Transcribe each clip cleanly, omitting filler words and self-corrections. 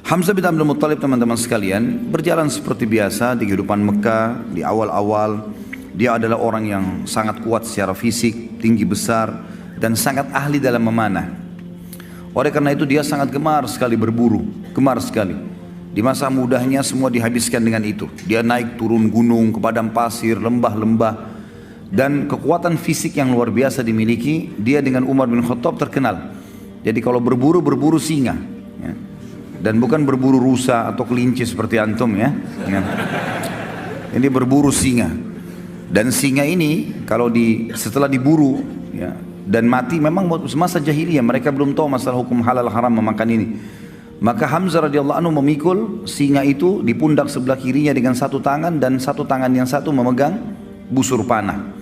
Hamzah bin Abdul Muttalib, teman-teman sekalian, berjalan seperti biasa di kehidupan Mekah di awal-awal. Dia adalah orang yang sangat kuat secara fisik, tinggi besar, dan sangat ahli dalam memanah. Oleh karena itu dia sangat gemar sekali berburu, gemar sekali. Di masa mudanya semua dihabiskan dengan itu. Dia naik turun gunung, ke padang pasir, lembah-lembah. Dan kekuatan fisik yang luar biasa dimiliki. Dia dengan Umar bin Khattab terkenal. Jadi kalau berburu, berburu singa. Ya. Dan bukan berburu rusa atau kelinci seperti antum ya. Ini berburu singa. Dan singa ini kalau setelah diburu ya, dan mati, memang semasa jahiliyah mereka belum tahu masalah hukum halal haram memakan ini. Maka Hamzah radhiyallahu anhu memikul singa itu di pundak sebelah kirinya dengan satu tangan, dan satu tangan yang satu memegang busur panah.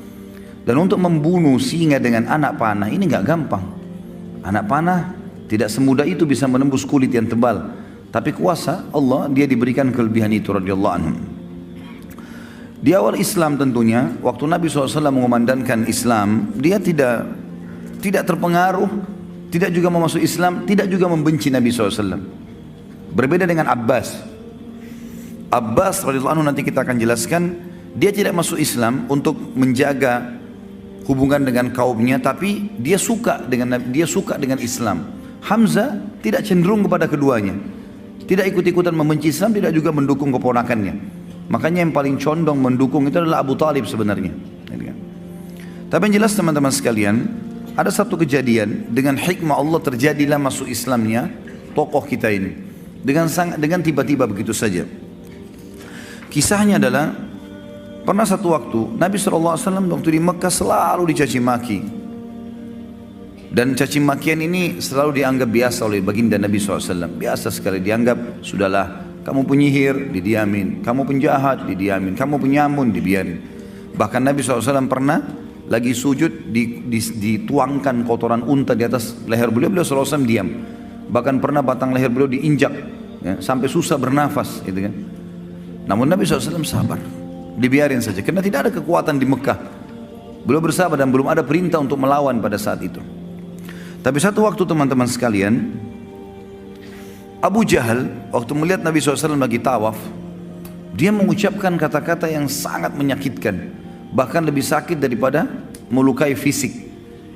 Dan untuk membunuh singa dengan anak panah ini nggak gampang. Anak panah tidak semudah itu bisa menembus kulit yang tebal. Tapi kuasa Allah, dia diberikan kelebihan itu radhiyallahu anhu. Di awal Islam tentunya, waktu Nabi SAW mengumandangkan Islam, dia tidak terpengaruh, tidak juga mau masuk Islam, tidak juga membenci Nabi SAW. Berbeda dengan Abbas. Abbas radhiyallahu anhu nanti kita akan jelaskan, dia tidak masuk Islam untuk menjaga hubungan dengan kaumnya, tapi dia suka dengan Islam. Hamzah tidak cenderung kepada keduanya, tidak ikut-ikutan membenci Islam, tidak juga mendukung keponakannya. Makanya yang paling condong mendukung itu adalah Abu Talib sebenarnya. Tapi yang jelas teman-teman sekalian, ada satu kejadian dengan hikmah Allah terjadilah masuk Islamnya tokoh kita ini dengan tiba-tiba begitu saja. Kisahnya adalah pernah satu waktu Nabi SAW waktu di Mekah selalu dicaci maki. Dan caci makian ini selalu dianggap biasa oleh baginda Nabi SAW. Biasa sekali dianggap, sudahlah, kamu penyihir, didiamin. Kamu penjahat, didiamin. Kamu penyamun, dibiarin. Bahkan Nabi SAW pernah lagi sujud, dituangkan kotoran unta di atas leher beliau, beliau SAW diam. Bahkan pernah batang leher beliau diinjak ya, sampai susah bernafas gitu kan. Namun Nabi SAW sabar, dibiarin saja, karena tidak ada kekuatan di Mekah. Beliau bersabar dan belum ada perintah untuk melawan pada saat itu. Tapi satu waktu teman-teman sekalian, Abu Jahal waktu melihat Nabi SAW lagi tawaf, dia mengucapkan kata-kata yang sangat menyakitkan, bahkan lebih sakit daripada melukai fisik.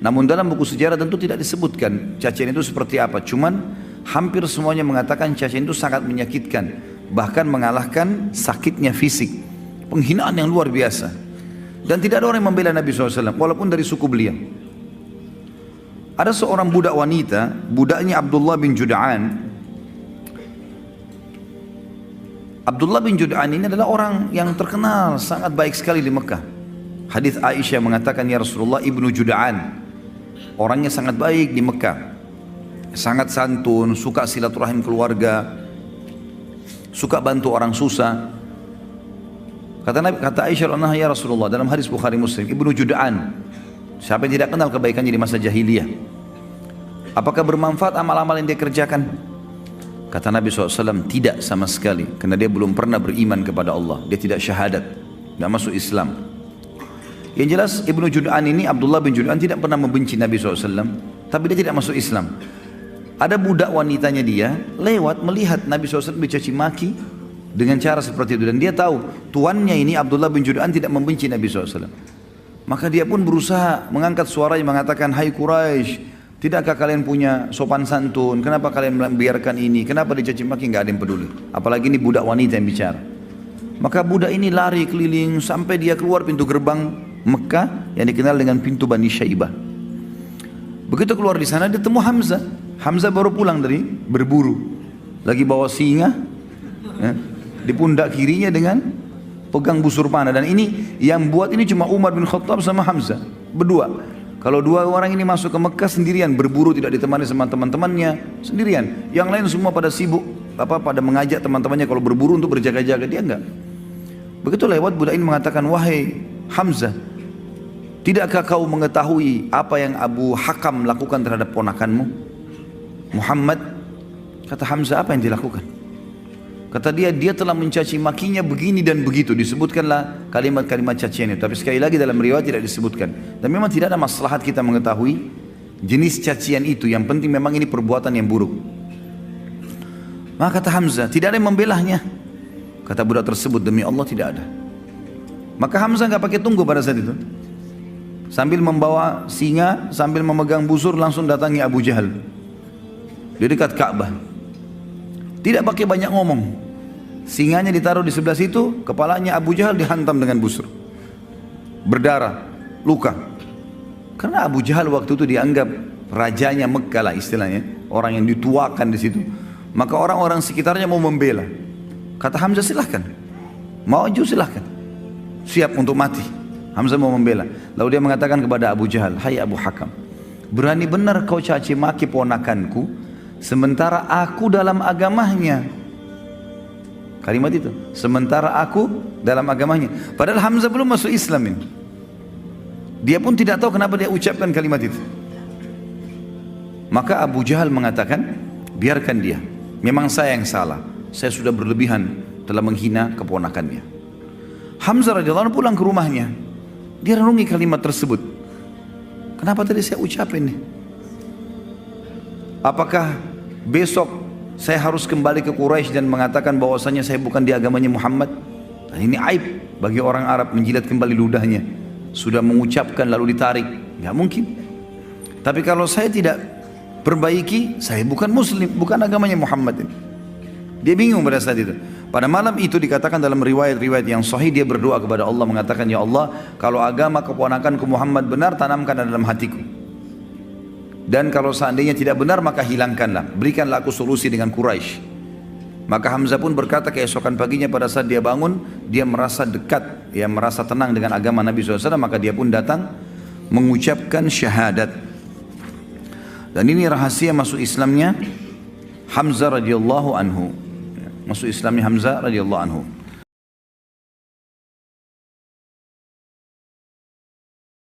Namun dalam buku sejarah tentu tidak disebutkan cacian itu seperti apa. Cuman hampir semuanya mengatakan cacian itu sangat menyakitkan, bahkan mengalahkan sakitnya fisik. Penghinaan yang luar biasa. Dan tidak ada orang yang membela Nabi SAW walaupun dari suku beliau. Ada seorang budak wanita, budaknya Abdullah bin Jud'an. Abdullah bin Jud'an ini adalah orang yang terkenal sangat baik sekali di Mekah. Hadis Aisyah mengatakan, ya Rasulullah, ibnu Jud'an orangnya sangat baik di Mekah, sangat santun, suka silaturahim keluarga, suka bantu orang susah. Kata Aisyah radhiyallahu anha, ya Rasulullah, dalam hadis Bukhari Muslim, ibnu Jud'an, siapa yang tidak kenal kebaikannya di masa jahiliyah? Apakah bermanfaat amal-amal yang dia kerjakan? Kata Nabi SAW, tidak sama sekali, karena dia belum pernah beriman kepada Allah. Dia tidak syahadat, tidak masuk Islam. Yang jelas Ibnu Jud'an ini, Abdullah bin Jud'an, tidak pernah membenci Nabi SAW, tapi dia tidak masuk Islam. Ada budak wanitanya dia lewat melihat Nabi SAW dicaci maki dengan cara seperti itu, dan dia tahu tuannya ini Abdullah bin Jud'an tidak membenci Nabi SAW. Maka dia pun berusaha mengangkat suaranya mengatakan, hai Quraisy, tidakkah kalian punya sopan santun? Kenapa kalian membiarkan ini? Kenapa dicaci maki? Nggak ada yang peduli. Apalagi ini budak wanita yang bicara. Maka budak ini lari keliling sampai dia keluar pintu gerbang Mekah yang dikenal dengan pintu Bani Syaibah. Begitu keluar di sana dia temu Hamzah. Hamzah baru pulang dari berburu, lagi bawa singa ya, di pundak kirinya dengan pegang busur panah. Dan ini yang buat ini cuma Umar bin Khattab sama Hamzah berdua. Kalau dua orang ini masuk ke Mekah sendirian, berburu tidak ditemani sama teman-temannya, sendirian. Yang lain semua pada sibuk, pada mengajak teman-temannya kalau berburu untuk berjaga-jaga, dia enggak. Begitu lewat, budak ini mengatakan, wahai Hamzah, tidakkah kau mengetahui apa yang Abu Hakam lakukan terhadap ponakanmu Muhammad? Kata Hamzah, apa yang dilakukan? Kata dia telah mencaci makinya begini dan begitu. Disebutkanlah kalimat-kalimat cacian itu. Tapi sekali lagi dalam riwayat tidak disebutkan. Dan memang tidak ada maslahat kita mengetahui jenis cacian itu. Yang penting memang ini perbuatan yang buruk. Maka kata Hamzah, tidak ada yang membelahnya. Kata budak tersebut, demi Allah tidak ada. Maka Hamzah nggak pakai tunggu pada saat itu. Sambil membawa singa, sambil memegang busur, langsung datangi Abu Jahal di dekat Ka'bah. Tidak pakai banyak ngomong. Singanya ditaruh di sebelah situ, kepalanya Abu Jahal dihantam dengan busur. Berdarah, luka. Karena Abu Jahal waktu itu dianggap rajanya Mekkah lah istilahnya, orang yang dituakan di situ. Maka orang-orang sekitarnya mau membela. Kata Hamzah, silahkan, maju silahkan, siap untuk mati. Hamzah mau membela. Lalu dia mengatakan kepada Abu Jahal, hai Abu Hakam, berani benar kau caci maki ponakanku, sementara aku dalam agamanya. Kalimat itu, sementara aku dalam agamanya. Padahal Hamzah belum masuk Islam ini. Dia pun tidak tahu kenapa dia ucapkan kalimat itu. Maka Abu Jahal mengatakan, biarkan dia, memang saya yang salah, saya sudah berlebihan telah menghina keponakannya. Hamzah radhiyallahu anhu pulang ke rumahnya. Dia renungi kalimat tersebut. Kenapa tadi saya ucapin nih? Apakah besok saya harus kembali ke Quraisy dan mengatakan bahwasanya saya bukan di agamanya Muhammad? Dan ini aib bagi orang Arab menjilat kembali ludahnya. Sudah mengucapkan lalu ditarik, nggak mungkin. Tapi kalau saya tidak perbaiki, saya bukan Muslim, bukan agamanya Muhammad ini. Dia bingung pada saat itu. Pada malam itu dikatakan dalam riwayat-riwayat yang sahih, dia berdoa kepada Allah mengatakan, ya Allah, kalau agama keponakanku Muhammad benar, tanamkan dalam hatiku. Dan kalau seandainya tidak benar, maka hilangkanlah, berikanlah aku solusi dengan Quraisy. Maka Hamzah pun berkata keesokan paginya pada saat dia bangun, dia merasa dekat, dia merasa tenang dengan agama Nabi SAW, maka dia pun datang mengucapkan syahadat. Dan ini rahasia masuk Islamnya Hamzah radhiyallahu anhu. Masuk Islamnya Hamzah radhiyallahu anhu.